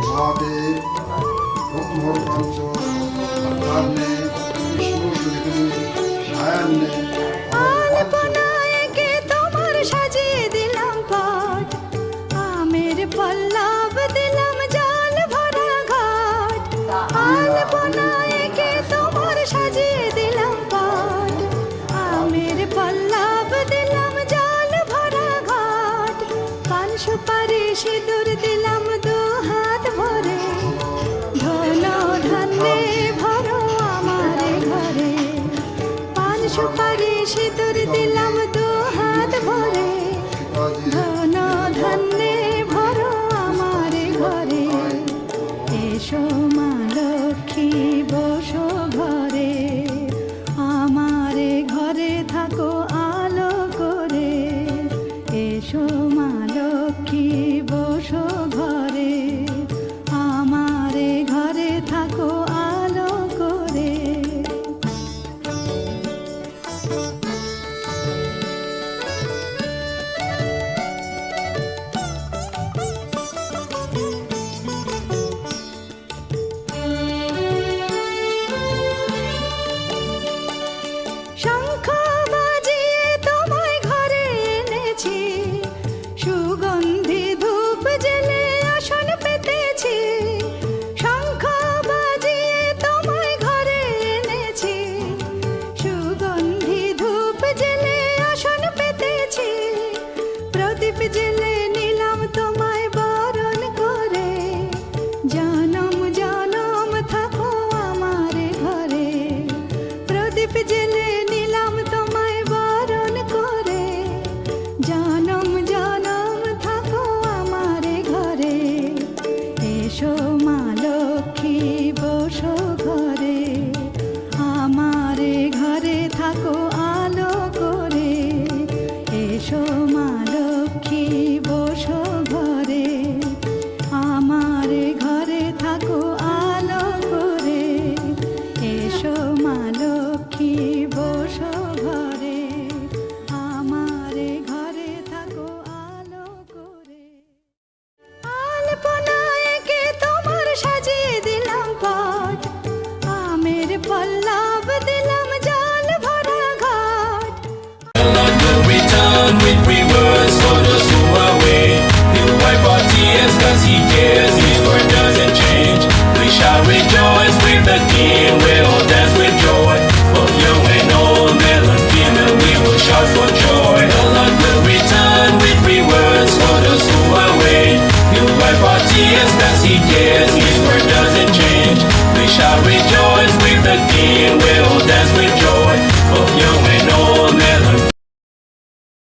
মহাদেব ব্রহ্মপঞ্চ অর্ধান্নে বিষ্ণু সুবিধু সায়ান্নে আলপনায়কে তোমার সাজিয়ে দিলাম পাট, আমের পল্লব দিলাম জল ভরা ঘাট। আলপনায়কে তোমার সাজিয়ে দিলাম পাট, আমের পল্লব দিলাম জল ভরা ঘাট। পান সুপারি সিঁদুর দিলাম দু হাত ভরে, ধন ধান্যে ভরো আমার ঘরে। পান সুপারি সিঁদুর দিলাম দু হাত ভরে, ধন ধান্যে ভরো আমার ঘরে। এসো মা লক্ষ্মী বসো ঘরে, আমার ঘরে থাকো আলো করে। এসো মা লক্ষ্মী বসো ঘরে, আমার ঘরে থাকো আলো করে। শঙ্খ বাজিয়ে তোমায় ঘরে এনেছি, সুগন্ধি ধূপ জেলে আসন পেতেছি। শঙ্খ বাজিয়ে তোমায় ঘরে এনেছি, সুগন্ধি ধূপ জেলে আসন পেতেছি। প্রদীপ জেলে নিলাম তোমায় বরণ করে, জনম জনম থাকো আমার ঘরে। প্রদীপ জেলে নিলাম তোমায় বরণ করে, জনম জনম থাকো আমার ঘরে। এসো মা লক্ষ্মী বসো ঘরে, আমার ঘরে থাকো আলো করে। এসো মা লক্ষ্মী বসো ঘরে, আমার ঘরে থাকো আলো করে। এসো মা লক্ষ্মী বসো ঘরে, আমার ঘরে থাকো আলো করে। আলপনায়কে তোমার সাজিয়ে দিলাম পাট, আমের পল্লব দিলাম জল ভরা ঘাট। Lord will return with rewards for those who are waiting. He'll wipe our tears 'cause he cares, his word doesn't change. We shall rejoice with the King, we'll all dance with joy. Both young and old, male and female, we will shout for joy. The Lord will return with rewards for those who are waiting. He'll wipe our tears 'cause he cares, his word doesn't change. We shall rejoice with the King, we'll